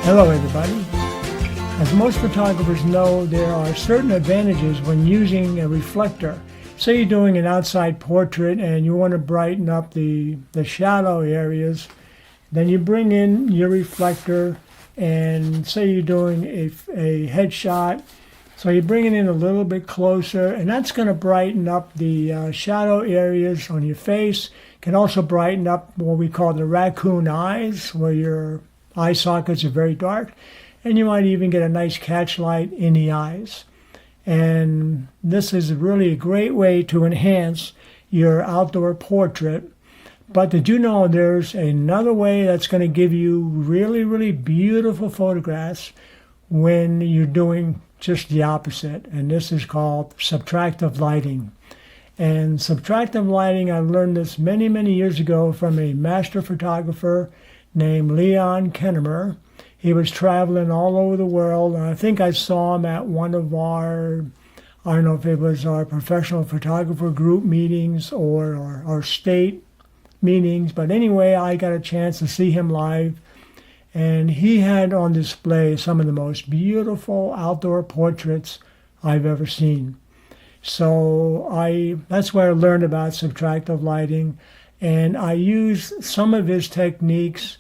Hello everybody. As most photographers know, there are certain advantages when using a reflector. Say you're doing an outside portrait and you want to brighten up the shadow areas, then you bring in your reflector and say you're doing a headshot. So you bring it in a little bit closer, and that's going to brighten up the shadow areas on your face. Can also brighten up what we call the racoon eyes, where your eye sockets are very dark, and you might even get a nice catch light in the eyes. And this is really a great way to enhance your outdoor portrait. But did you know there's another way that's going to give you really, really beautiful photographs when you're doing just the opposite? And this is called subtractive lighting. And subtractive lighting, I learned this many, many years ago from a master photographer named Leon Kennemer. He was traveling all over the world, and I think I saw him at one of our, I don't know if it was our professional photographer group meetings or our state meetings, but anyway, I got a chance to see him live, and he had on display some of the most beautiful outdoor portraits I've ever seen. So that's where I learned about subtractive lighting, and I used some of his techniques,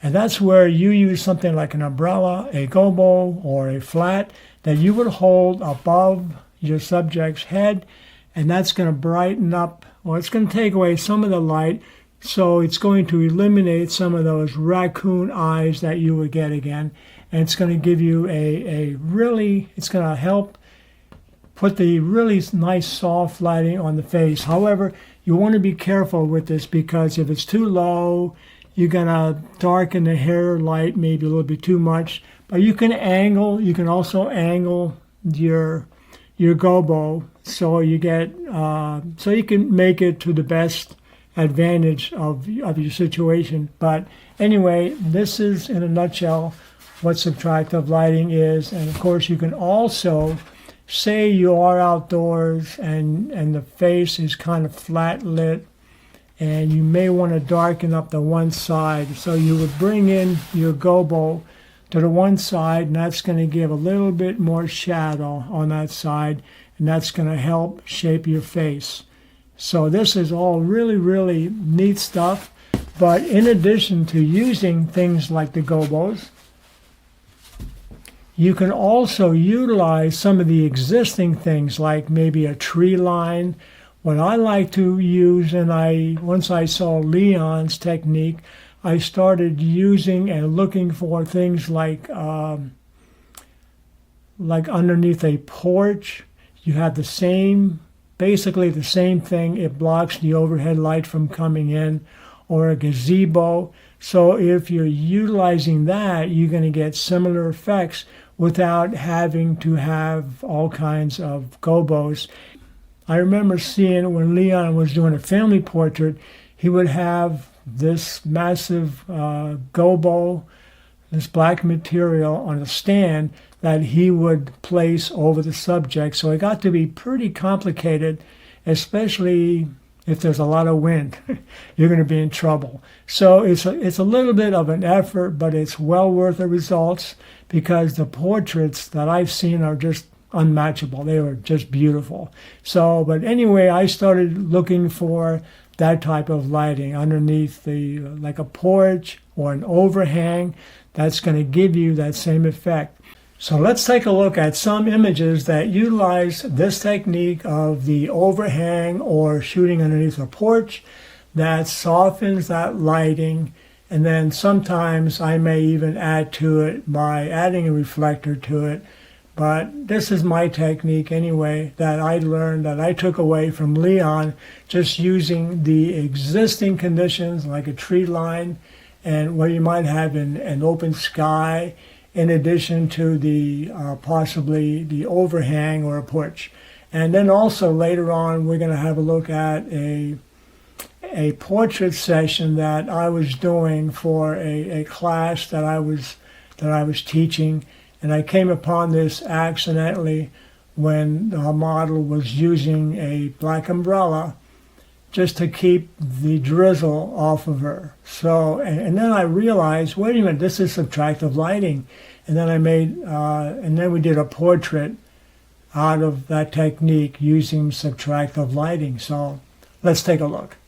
and that's where you use something like an umbrella, a gobo, or a flat that you would hold above your subject's head, and that's going to brighten up, or it's going to take away some of the light, so it's going to eliminate some of those racoon eyes that you would get again, and it's going to give you it's going to help put the really nice soft lighting on the face. However, you want to be careful with this, because if it's too low, you're going to darken the hair light maybe a little bit too much. But you can also angle your gobo so you get so you can make it to the best advantage of your situation. But anyway, this is in a nutshell what subtractive lighting is. And of course, you can also say you are outdoors and the face is kind of flat lit, and you may want to darken up the one side. So you would bring in your gobo to the one side, and that's going to give a little bit more shadow on that side, and that's going to help shape your face. So this is all really, really neat stuff. But in addition to using things like the gobos, you can also utilize some of the existing things, like maybe a tree line. What I like to use, and once I saw Leon's technique, I started using and looking for things like underneath a porch. You have basically the same thing. It blocks the overhead light from coming in, or a gazebo. So if you're utilizing that, you're going to get similar effects without having to have all kinds of gobos. I remember seeing when Leon was doing a family portrait, he would have this massive gobo, this black material on a stand that he would place over the subject. So it got to be pretty complicated, especially if there's a lot of wind. You're going to be in trouble. So it's a little bit of an effort, but it's well worth the results, because the portraits that I've seen are just unmatchable. They were just beautiful. So, but anyway, I started looking for that type of lighting underneath like a porch or an overhang. That's going to give you that same effect. So let's take a look at some images that utilize this technique of the overhang or shooting underneath a porch that softens that lighting. And then sometimes I may even add to it by adding a reflector to it. But this is my technique anyway, that I learned, that I took away from Leon, just using the existing conditions like a tree line and what you might have in an open sky, in addition to the possibly the overhang or a porch. And then also later on, we're going to have a look at a portrait session that I was doing for a class that I was teaching. And I came upon this accidentally when the model was using a black umbrella just to keep the drizzle off of her. So, and then I realized, wait a minute, this is subtractive lighting. And then and then we did a portrait out of that technique using subtractive lighting. So let's take a look.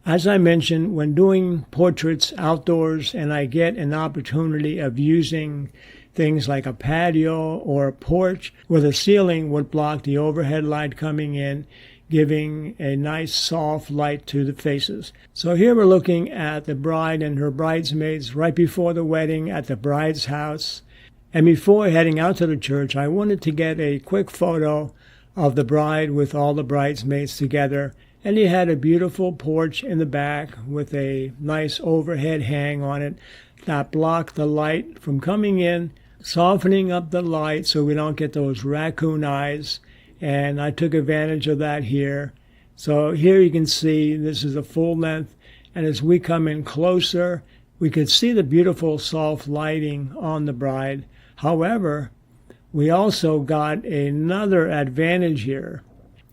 As I mentioned, when doing portraits outdoors and I get an opportunity of using things like a patio or a porch where the ceiling would block the overhead light coming in, giving a nice soft light to the faces. So here we're looking at the bride and her bridesmaids right before the wedding at the bride's house. And before heading out to the church, I wanted to get a quick photo of the bride with all the bridesmaids together. And he had a beautiful porch in the back with a nice overhead hang on it that blocked the light from coming in, softening up the light so we don't get those raccoon eyes. And I took advantage of that here. So here you can see this is a full length. And as we come in closer, we can see the beautiful soft lighting on the bride. However, we also got another advantage here.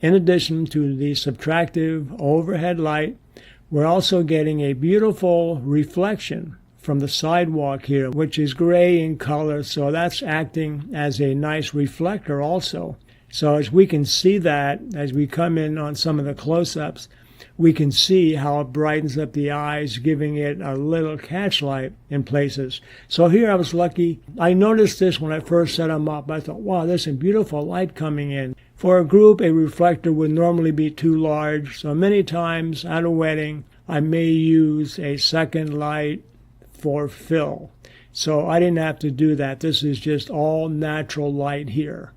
In addition to the subtractive overhead light, we're also getting a beautiful reflection from the sidewalk here, which is gray in color. So that's acting as a nice reflector also. So as we can see that, as we come in on some of the close-ups, we can see how it brightens up the eyes, giving it a little catchlight in places. So here I was lucky. I noticed this when I first set them up. I thought, wow, there's some beautiful light coming in. For a group, a reflector would normally be too large. So many times at a wedding, I may use a second light for fill. So I didn't have to do that. This is just all natural light here.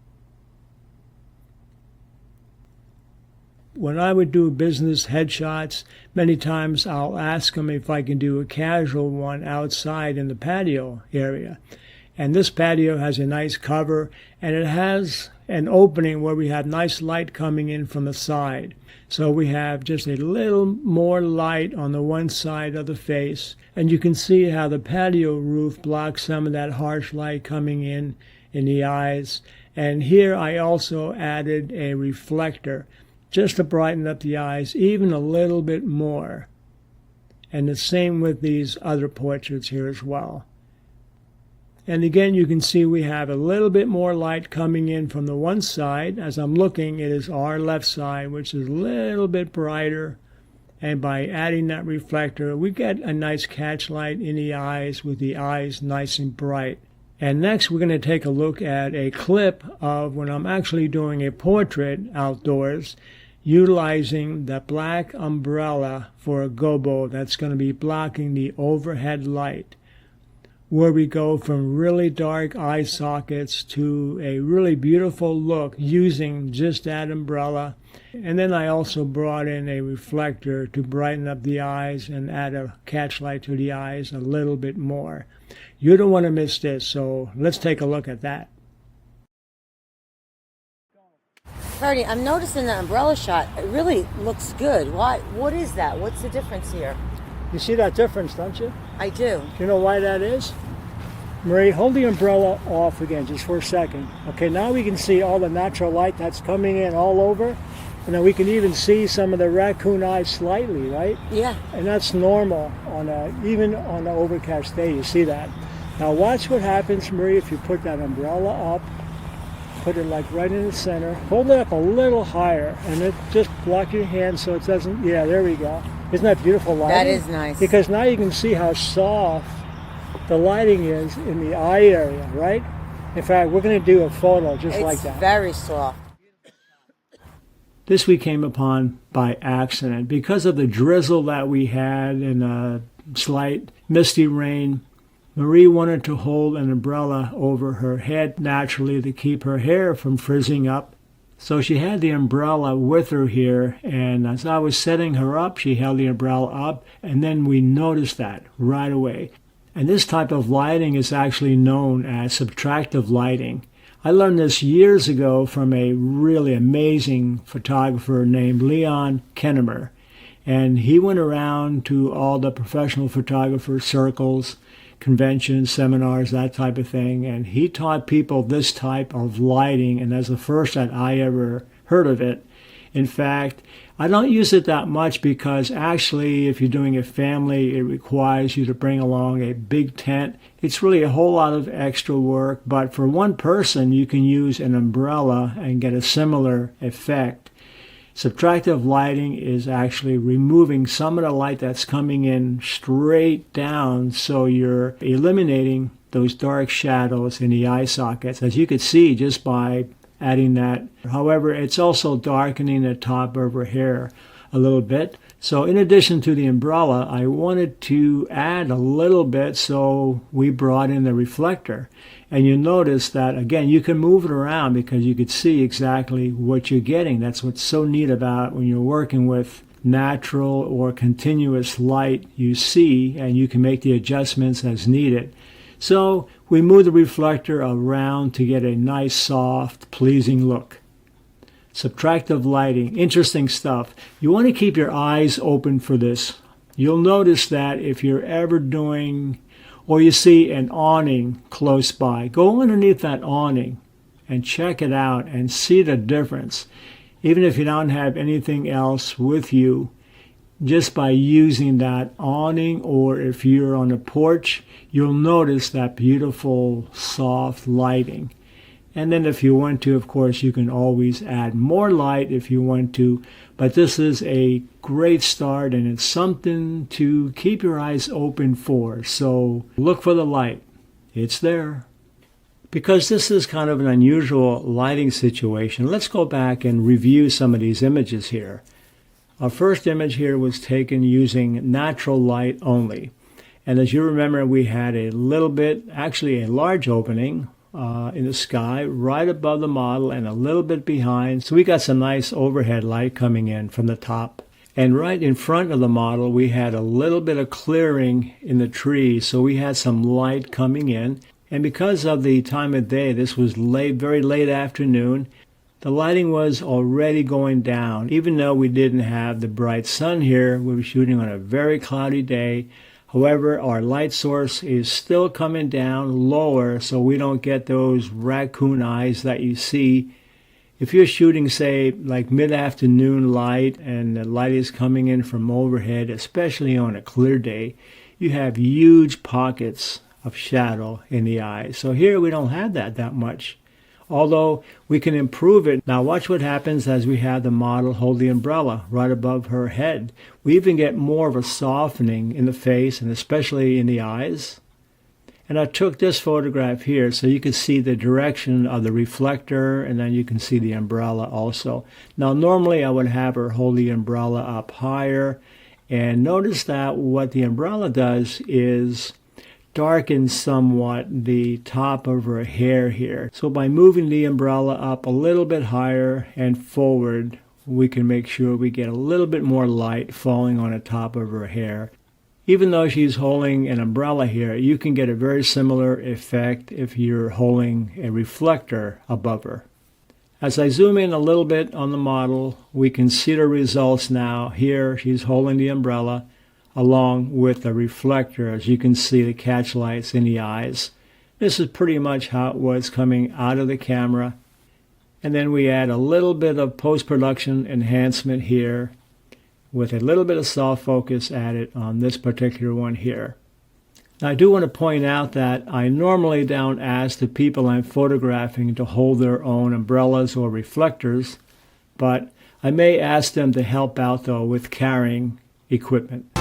When I would do business headshots, many times I'll ask them if I can do a casual one outside in the patio area. And this patio has a nice cover, and it has an opening where we have nice light coming in from the side. So we have just a little more light on the one side of the face, and you can see how the patio roof blocks some of that harsh light coming in the eyes. And here I also added a reflector, just to brighten up the eyes even a little bit more. And the same with these other portraits here as well. And again, you can see we have a little bit more light coming in from the one side. As I'm looking, it is our left side, which is a little bit brighter. And by adding that reflector, we get a nice catch light in the eyes with the eyes nice and bright. And next, we're going to take a look at a clip of when I'm actually doing a portrait outdoors, utilizing the black umbrella for a gobo that's going to be blocking the overhead light, where we go from really dark eye sockets to a really beautiful look using just that umbrella. And then I also brought in a reflector to brighten up the eyes and add a catch light to the eyes a little bit more. You don't want to miss this, so let's take a look at that. Freddie, I'm noticing the umbrella shot. It really looks good. Why? What is that? What's the difference here? You see that difference, don't you? I do. Do you know why that is? Marie, hold the umbrella off again just for a second. Okay, now we can see all the natural light that's coming in all over. And then we can even see some of the raccoon eyes slightly, right? Yeah. And that's normal even on an overcast day, you see that. Now watch what happens, Marie, if you put that umbrella up, put it like right in the center, hold it up a little higher, and it just block your hand so it doesn't, yeah, there we go. Isn't that beautiful lighting? That is nice. Because now you can see how soft the lighting is in the eye area, right? In fact, we're going to do a photo just like that. It's very soft. This we came upon by accident. Because of the drizzle that we had and a slight misty rain, Marie wanted to hold an umbrella over her head naturally to keep her hair from frizzing up. So she had the umbrella with her here, and as I was setting her up, she held the umbrella up, and then we noticed that right away. And this type of lighting is actually known as subtractive lighting. I learned this years ago from a really amazing photographer named Leon Kennemer. And he went around to all the professional photographer circles, conventions, seminars, that type of thing. And he taught people this type of lighting. And that's the first that I ever heard of it. In fact, I don't use it that much because actually if you're doing a family, it requires you to bring along a big tent. It's really a whole lot of extra work, but for one person, you can use an umbrella and get a similar effect. Subtractive lighting is actually removing some of the light that's coming in straight down, so you're eliminating those dark shadows in the eye sockets, as you could see just by adding that. However, it's also darkening the top of her hair a little bit. So in addition to the umbrella, I wanted to add a little bit, so we brought in the reflector. And you notice that, again, you can move it around because you could see exactly what you're getting. That's what's so neat about when you're working with natural or continuous light you see, and you can make the adjustments as needed. So we move the reflector around to get a nice, soft, pleasing look. Subtractive lighting, interesting stuff. You want to keep your eyes open for this. You'll notice that if you're ever doing, or you see an awning close by, go underneath that awning and check it out and see the difference. Even if you don't have anything else with you, just by using that awning, or if you're on a porch, you'll notice that beautiful soft lighting. And then if you want to, of course, you can always add more light if you want to, but this is a great start and it's something to keep your eyes open for. So look for the light. It's there. Because this is kind of an unusual lighting situation, let's go back and review some of these images here. Our first image here was taken using natural light only. And as you remember, we had a little bit, actually a large opening in the sky right above the model and a little bit behind. So we got some nice overhead light coming in from the top. And right in front of the model, we had a little bit of clearing in the trees. So we had some light coming in. And because of the time of day, this was late, very late afternoon, the lighting was already going down. Even though we didn't have the bright sun here, we were shooting on a very cloudy day. However, our light source is still coming down lower, so we don't get those raccoon eyes that you see. If you're shooting, say, like mid-afternoon light and the light is coming in from overhead, especially on a clear day, you have huge pockets of shadow in the eyes. So here we don't have that much, although we can improve it. Now watch what happens as we have the model hold the umbrella right above her head. We even get more of a softening in the face and especially in the eyes. And I took this photograph here so you can see the direction of the reflector, and then you can see the umbrella also. Now normally I would have her hold the umbrella up higher, and notice that what the umbrella does is darken somewhat the top of her hair here. So by moving the umbrella up a little bit higher and forward, we can make sure we get a little bit more light falling on the top of her hair. Even though she's holding an umbrella here, you can get a very similar effect if you're holding a reflector above her. As I zoom in a little bit on the model, we can see the results now. Here she's holding the umbrella along with the reflector, as you can see the catch lights in the eyes. This is pretty much how it was coming out of the camera. And then we add a little bit of post-production enhancement here with a little bit of soft focus added on this particular one here. Now I do want to point out that I normally don't ask the people I'm photographing to hold their own umbrellas or reflectors, but I may ask them to help out though with carrying equipment.